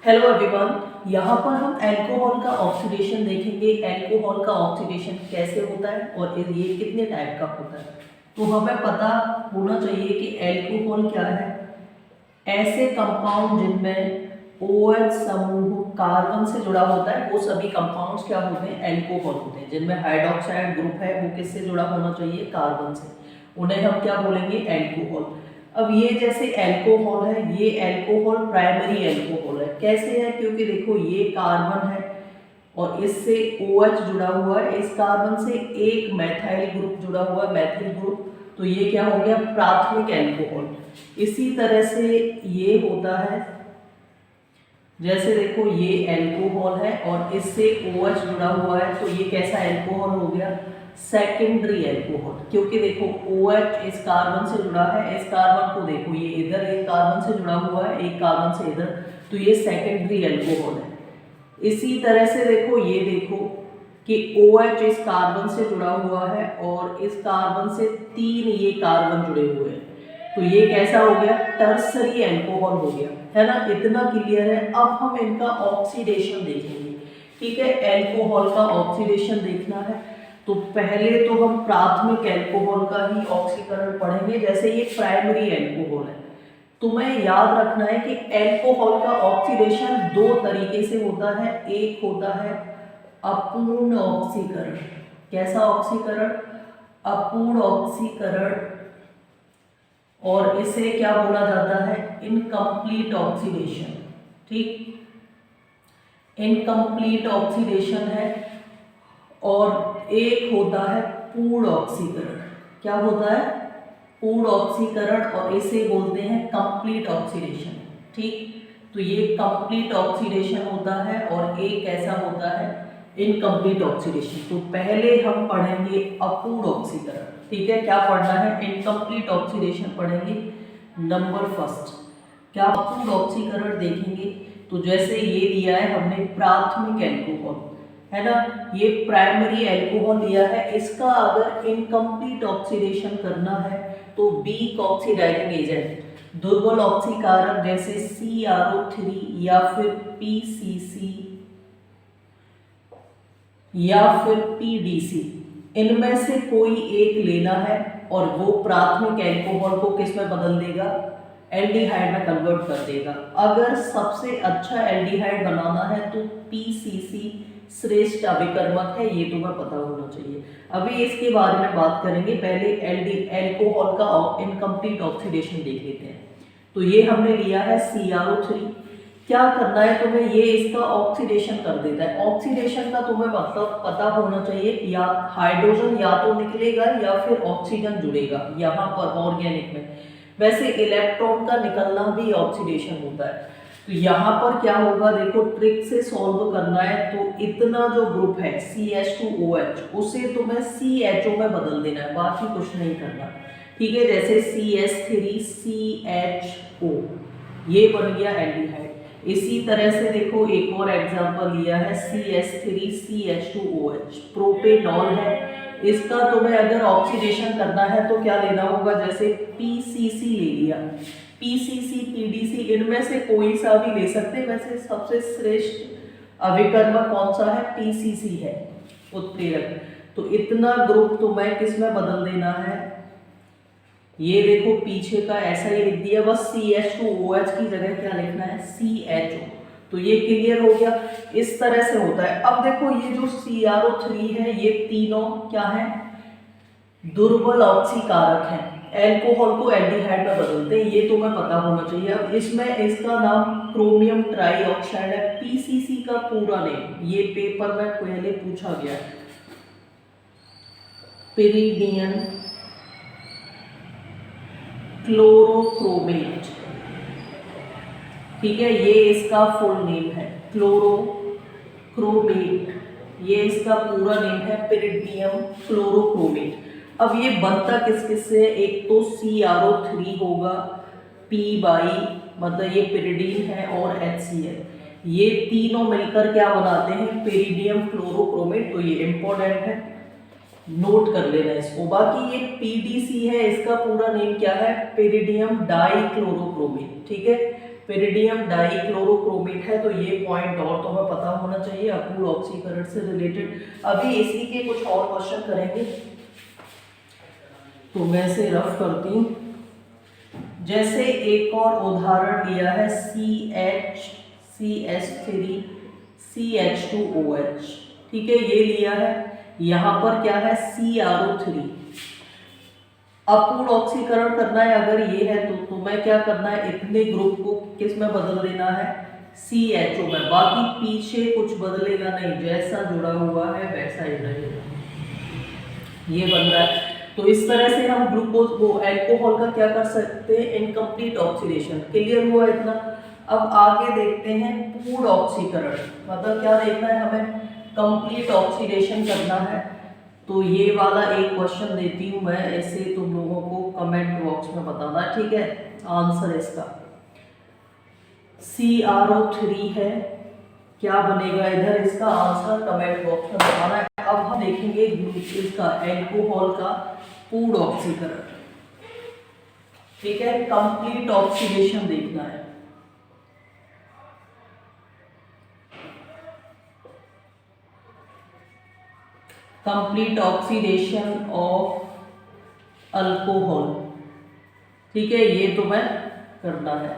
Hello everyone, यहाँ पर हम अल्कोहल का ऑक्सीडेशन देखेंगे। अल्कोहल का ऑक्सीडेशन कैसे होता है और ये कितने टाइप का होता है। तो हमें पता होना चाहिए कि अल्कोहल क्या है। ऐसे कंपाउंड जिनमें OH समूह कार्बन से जुड़ा होता है वो सभी कंपाउंड्स क्या होते हैं, अल्कोहल होते हैं। जिनमें हाइड्रोक्साइड ग्रुप है वो किससे जुड़ा होना चाहिए, कार्बन से, उन्हें हम क्या बोलेंगे, अल्कोहल। अब ये जैसे अल्कोहल है, ये अल्कोहल प्राइमरी अल्कोहल है। कैसे है, क्योंकि देखो ये कार्बन है और इससे OH जुड़ा हुआ है, इस कार्बन से एक मैथाइल ग्रुप जुड़ा हुआ है, मैथिल ग्रुप, तो ये क्या हो गया, प्राथमिक अल्कोहल। इसी तरह से ये होता है, जैसे देखो ये अल्कोहल है और इससे OH जुड़ा हुआ है, तो ये कैसा अल्कोहल हो गया, सेकेंडरी अल्कोहल। क्योंकि देखो OH इस कार्बन से जुड़ा है, इस कार्बन को देखो ये इधर एक कार्बन से जुड़ा हुआ है, एक कार्बन से इधर, तो ये सेकेंडरी अल्कोहल है। इसी तरह से देखो ये देखो कि OH इस कार्बन से जुड़ा हुआ है और इस कार्बन से तीन ये कार्बन जुड़े हुए हैं, तो ये कैसा हो गया, टर्सरी अल्कोहल हो गया, है ना। इतना क्लियर है। अब हम इनका ऑक्सीडेशन देखेंगे, ठीक है। अल्कोहल का ऑक्सीडेशन देखना है तो पहले तो हम प्राथमिक अल्कोहल का ही ऑक्सीकरण पढ़ेंगे। जैसे ये प्राइमरी अल्कोहल है, तुम्हें याद रखना है कि अल्कोहल का ऑक्सीडेशन दो तरीके से होता है। एक होता है अपूर्ण ऑक्सीकरण। कैसा ऑक्सीकरण, अपूर्ण ऑक्सीकरण, और इसे क्या बोला जाता है, इनकम्प्लीट ऑक्सीडेशन। ठीक, इनकम्प्लीट ऑक्सीडेशन है। और एक होता है पूर्ण ऑक्सीकरण। क्या होता है, पूर्ण ऑक्सीकरण, और इसे बोलते हैं कंप्लीट ऑक्सीडेशन। ठीक, तो ये कंप्लीट ऑक्सीडेशन होता है और एक ऐसा होता है इनकम्प्लीट ऑक्सीडेशन। तो पहले हम पढ़ेंगे अपूर्ण ऑक्सीकरण, ठीक है। क्या पढ़ना है, इनकम्प्लीट ऑक्सीडेशन पढ़ेंगे। नंबर फर्स्ट क्या, अपूर्ण ऑक्सीकरण देखेंगे। तो जैसे ये लिया है हमने प्राथमिक अल्कोहल, है ना, ये प्राइमरी अल्कोहल लिया है। इसका अगर इनकम्प्लीट ऑक्सीडेशन करना है तो वीक ऑक्सीडाइजिंग एजेंट, दुर्बल ऑक्सीकारक जैसे CrO3 या फिर PCC या फिर PDC, इनमें से कोई एक लेना है और वो प्राथमिक अल्कोहल को किस में बदल देगा, एल्डिहाइड में कन्वर्ट कर देगा। अगर सबसे अच्छा एल्डिहाइड बनाना है तो PCC श्रेष्ठ अभिकर्मक है, ये तुम्हें पता होना चाहिए। अभी इसके बारे में बात करेंगे, पहले अल्कोहल का इनकम्प्लीट ऑक्सीडेशन देख लेते हैं। तो ये हमने लिया है CrO3। क्या करना है तुम्हें, ये इसका ऑक्सीडेशन कर देता है। ऑक्सीडेशन का तुम्हें मतलब पता होना चाहिए, या हाइड्रोजन या तो निकलेगा या फिर ऑक्सीजन जुड़ेगा यहाँ पर ऑर्गेनिक में। वैसे इलेक्ट्रॉन का निकलना भी ऑक्सीडेशन होता है। तो यहाँ पर क्या होगा, देखो ट्रिक से सॉल्व करना है तो इतना जो ग्रुप है CH2OH उसे तुम्हें CHO में बदल देना है, बाकी कुछ नहीं करना, ठीक है। जैसे CH3CHO, ये बन गया एल्डिहाइड। इसी तरह से देखो एक और एग्जांपल लिया है CH3CH2OH, प्रोपेनॉल है। इसका तुम्हें अगर ऑक्सीडेशन करना है तो क्या लेना होगा, जैसे PCC ले लिया, PCC PDC, इनमें से कोई सा भी ले सकते हैं। वैसे सबसे श्रेष्ठ अभिकर्मक कौन सा है, PCC है, उत्प्रेरक। तो इतना ग्रुप तुम्हें किस में बदल देना है, ये देखो पीछे का ऐसा ही लिख दिया, बस CH2OH की जगह क्या लिखना है, CHO। तो ये क्लियर हो गया, इस तरह से होता है। अब देखो ये जो CrO3 है, ये तीनों क्या है, दुर्बल ऑक्सीकारक हैं, अल्कोहल को एल्डिहाइड में बदलते हैं, ये तुम्हें पता होना चाहिए। अब इसमें इसका नाम क्रोमियम ट्राईऑक्साइड है। PCC का पूरा नेम, ये पेपर में पहले पूछा गया, पिरिडियन क्लोरोक्रोमेट, ठीक है, ये इसका फुल नेम है, क्लोरोक्रोमेट, ये इसका पूरा नेम है, पिरिडियम क्लोरोक्रोमेट। अब ये बनता किस किस से, एक तो CrO3 होगा, P बाई मतलब ये पिरिडीन है, और HCl, ये तीनों मिलकर क्या बनाते हैं, पिरिडियम क्लोरोक्रोमेट। तो ये इंपॉर्टेंट है, नोट कर लेना इसको। बाकी ये PDC है, इसका पूरा नेम क्या है, पिरिडियम डाइक्लोरोक्रोमेट, ठीक है। पिरिडियम डाइक्लोरोक्रोमेट है, तो ये पॉइंट और तो हमें पता होना चाहिए अपूर्ण ऑक्सीकरण से रिलेटेड। अभी इसी के कुछ और क्वेश्चन करेंगे, तो मैं इसे रफ करती हूँ। जैसे एक और उदाहरण लिया है CH3 CH2OH, ठीक है, ये लिया है। यहाँ पर क्या है CrO3, अपूर्ण ऑक्सीकरण करना है अगर ये है तो मैं क्या करना है, इतने ग्रुप को किस में बदल देना है, CHO में, बाकी पीछे कुछ बदलेगा नहीं, जैसा जुड़ा हुआ है वैसा ही रहेगा, ये बन रहा है। तो इस तरह से हम ग्लूकोज को अल्कोहल का क्या कर सकते हैं, इनकम्प्लीट ऑक्सीडेशन। क्लियर हुआ इतना। अब आगे देखते हैं पूर्ण ऑक्सीकरण, मतलब क्या देखना है हमें, कंप्लीट ऑक्सीडेशन करना है। तो ये वाला एक क्वेश्चन देती हूँ मैं, ऐसे तुम लोगों को कमेंट बॉक्स में बताना, ठीक है, आंसर इसका CrO3 है, क्या बनेगा इधर, इसका आंसर कमेंट बॉक्स में बताना है। अब हम देखेंगे इसका अल्कोहल का पूर्ण ऑक्सीकरण, ठीक है, कंप्लीट ऑक्सीडेशन देखना है। कंप्लीट ऑक्सीडेशन ऑफ अल्कोहल, ठीक है, ये तो मैं करना है।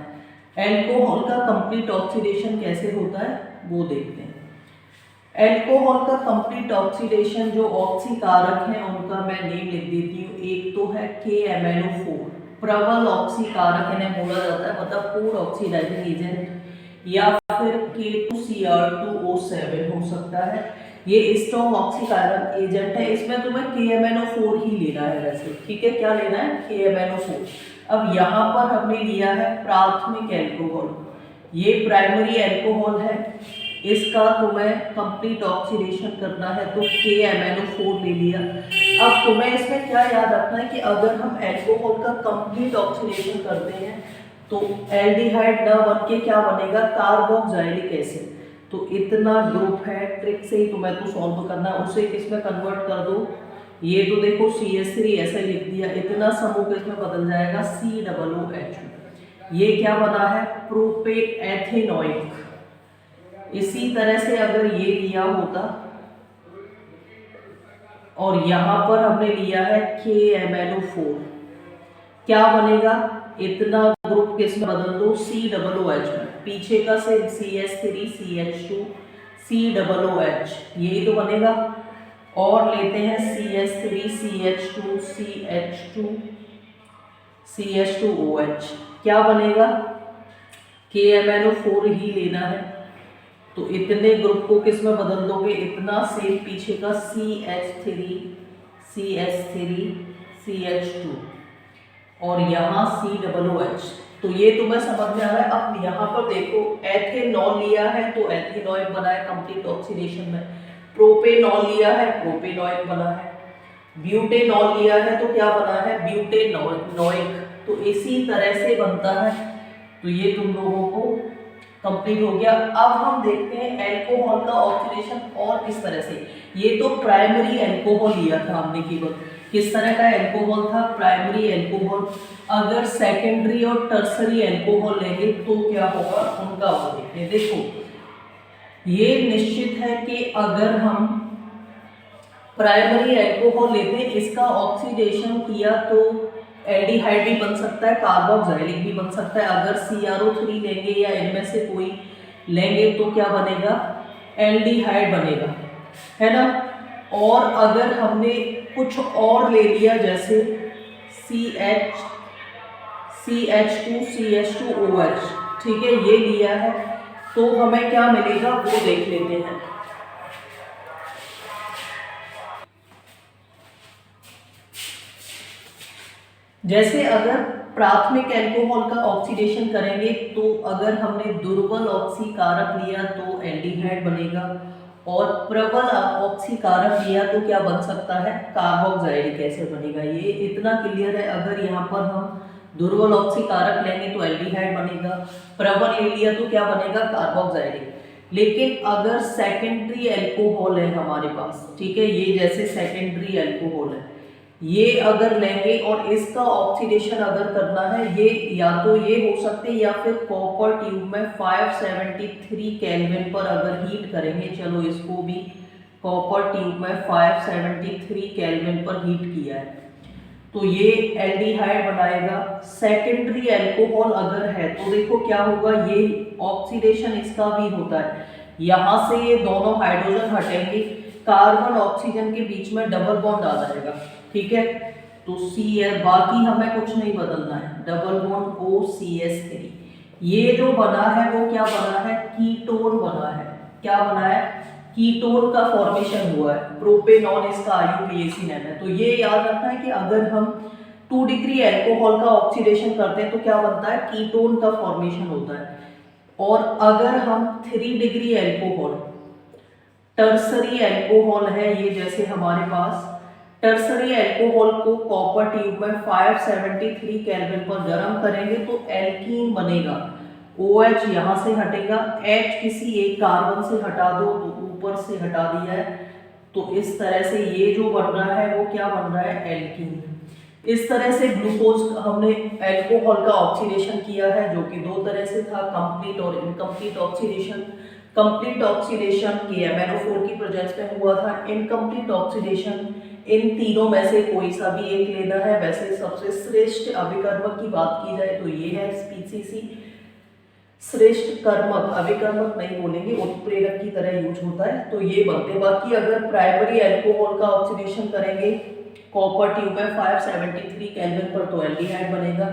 अल्कोहल का कंप्लीट ऑक्सीडेशन कैसे होता है वो देखते हैं। अल्कोहल का कंप्लीट ऑक्सीडेशन, जो ऑक्सीकारक हैं उनका मैं नेम लिख देती हूँ। एक तो है KMnO4, प्रबल ऑक्सीकारक इन्हें बोला जाता है, मतलब पूर्ण ऑक्सीडाइजिंग एजेंट, या फिर K2Cr2O7 हो सकता है, ये स्ट्रॉन्ग ऑक्सीकारक एजेंट है। इसमें तुम्हें KMnO4 ही लेना है वैसे, ठीक है, क्या लेना है, KMnO4। अब यहाँ पर हमने लिया है प्राथमिक अल्कोहल, ये प्राइमरी अल्कोहल है, इसका तुम्हें कंप्लीट ऑक्सीडेशन करना है, तो KMnO4 ले लिया। अब तुम्हें इसमें क्या याद रखना है कि अगर हम अल्कोहल का कंप्लीट ऑक्सीडेशन करते हैं तो एल्डिहाइड न बन के क्या बनेगा, कार्बोक्सिलिक एसिड। तो इतना ग्रुप है, ट्रिक से ही तुम्हें तो सॉल्व करना है, उसे किसमें कन्वर्ट कर दो, ये तो देखो CH3 ऐसा ही लिख दिया, इतना समूह इसमें बदल जाएगा COOH। ये क्या बना है, प्रोपेट एथेनोइक। इसी तरह से अगर ये लिया होता और यहाँ पर हमने लिया है KMnO4, क्या बनेगा, इतना ग्रुप किसमें बदल दो, COOH में, पीछे का से CH3 CH2 COOH, यही तो बनेगा। और लेते हैं CH3 CH2 CH2 CH2OH, क्या बनेगा, KMnO4 ही लेना है, तो इतने ग्रुप को किस में बदल दोगे, इतना से पीछे का CH3 CH2 और यहाँ COOH, तो ये तुम्हें समझ में आ रहा है। अब यहाँ पर देखो एथेनॉल लिया है तो एथेनॉइक बना है कंप्लीट ऑक्सीडेशन में, प्रोपेनॉल लिया है प्रोपेनॉइक बना है, ब्यूटेनॉल लिया है तो क्या बना है, ब्यूटेनॉइक। तो इसी तरह से बनता है, तो ये तुम लोगों को कंप्लीट हो गया। अब हम देखते हैं अल्कोहल का ऑक्सीडेशन और किस तरह से। ये तो प्राइमरी अल्कोहल लिया था हमने केवल, किस तरह का अल्कोहल था, प्राइमरी अल्कोहल। अगर सेकेंडरी और टर्सरी अल्कोहल लेंगे तो क्या होगा, उनका वो देखते हैं। देखो ये निश्चित है कि अगर हम प्राइमरी अल्कोहल लेते हैं, इसका ऑक्सीडेशन किया तो एल्डिहाइड भी बन सकता है, कार्बोक्सिलिक भी बन सकता है। अगर CrO3 लेंगे या इनमें से कोई लेंगे तो क्या बनेगा, एल्डिहाइड बनेगा, है ना। और अगर हमने कुछ और ले लिया जैसे CH2 CH2OH, ठीक है, ये लिया है, तो हमें क्या मिलेगा वो देख लेते हैं। जैसे अगर प्राथमिक अल्कोहल का ऑक्सीडेशन करेंगे तो अगर हमने दुर्बल ऑक्सीकारक लिया तो एल्डिहाइड बनेगा, और प्रबल ऑक्सीकारक लिया तो क्या बन सकता है, कार्बोक्सिलिक एसिड बनेगा। ये इतना क्लियर है। अगर यहाँ पर हम दुर्बल ऑक्सीकारक लेंगे तो एल्डिहाइड बनेगा, प्रबल ले लिया तो क्या बनेगा, कार्बोक्सिलिक। लेकिन अगर सेकेंडरी अल्कोहल है हमारे पास, ठीक है, ये जैसे सेकेंडरी अल्कोहल है, ये अगर लेंगे और इसका ऑक्सीडेशन अगर करना है, ये या तो ये हो सकते हैं या फिर कॉपर ट्यूब में 573 केल्विन पर अगर हीट करेंगे, चलो इसको भी कॉपर ट्यूब में 573 केल्विन पर हीट किया है तो ये एल्डिहाइड बनाएगा। सेकेंडरी अल्कोहल अगर है तो देखो क्या होगा, ये ऑक्सीडेशन इसका भी होता है, यहां से ये दोनों हाइड्रोजन हटेंगे, कार्बन ऑक्सीजन के बीच में डबल बॉन्ड आ जाएगा, ठीक है। तो Cl, बाकी हमें कुछ नहीं बदलना है, डबल बॉन्ड OCH3। ये जो बना है वो क्या बना है, कीटोन बना है। क्या बना है, कीटोन का फॉर्मेशन हुआ है, प्रोपेनॉन इसका IUPAC नेम है। तो ये याद रखना है कि अगर हम 2 डिग्री अल्कोहल का ऑक्सीडेशन करते हैं तो क्या बनता है, कीटोन का फॉर्मेशन होता है। और अगर हम 3 डिग्री अल्कोहल, टर्सरी अल्कोहल है ये, जैसे हमारे पास टर्सरी अल्कोहल को कॉपर ट्यूब में 573 केल्विन पर गर्म करेंगे तो एल्कीन बनेगा। OH यहाँ से हटेगा, H किसी एक कार्बन से हटा दो तो ऊपर से हटा दिया है, तो इस तरह से ये जो बन रहा है वो क्या बन रहा है, एल्कीन। इस तरह से ग्लूकोज हमने अल्कोहल का ऑक्सीडेशन किया है, जो कि 2 तरह से था, कंप्लीट और incomplete oxidation. Complete oxidation KMnO4 की प्रेजेंस में हुआ था। इनकम्प्लीट ऑक्सीडेशन इन तीनों में से कोई सा भी एक लेना है। वैसे सबसे श्रेष्ठ अभिकर्मक की बात की जाए तो ये है PCC। श्रेष्ठ कर्मक, अभिकर्मक नहीं बोलेंगे, उत्प्रेरक की तरह यूज होता है, तो ये बनते। बाकी अगर प्राइमरी अल्कोहल का ऑक्सीडेशन करेंगे कॉपर ट्यूब में 573 केल्विन पर तो एल्डिहाइड बनेगा।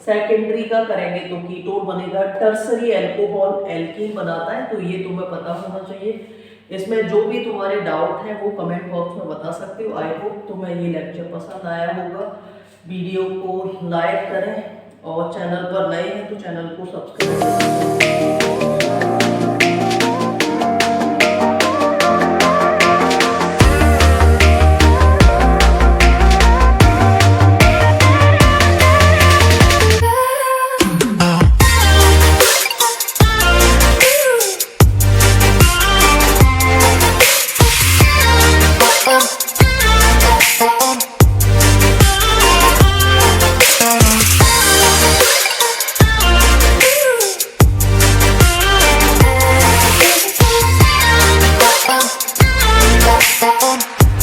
सेकेंडरी का करेंगे तो कीटोन बनेगा। टर्सरी अल्कोहल एल्कीन बनाता है, तो ये तुम्हें पता होना चाहिए। इसमें जो भी तुम्हारे डाउट हैं वो कमेंट बॉक्स में बता सकते हो। आई होप तुम्हें ये लेक्चर पसंद आया होगा। वीडियो को लाइक करें और चैनल पर नए हैं तो चैनल को सब्सक्राइब करें।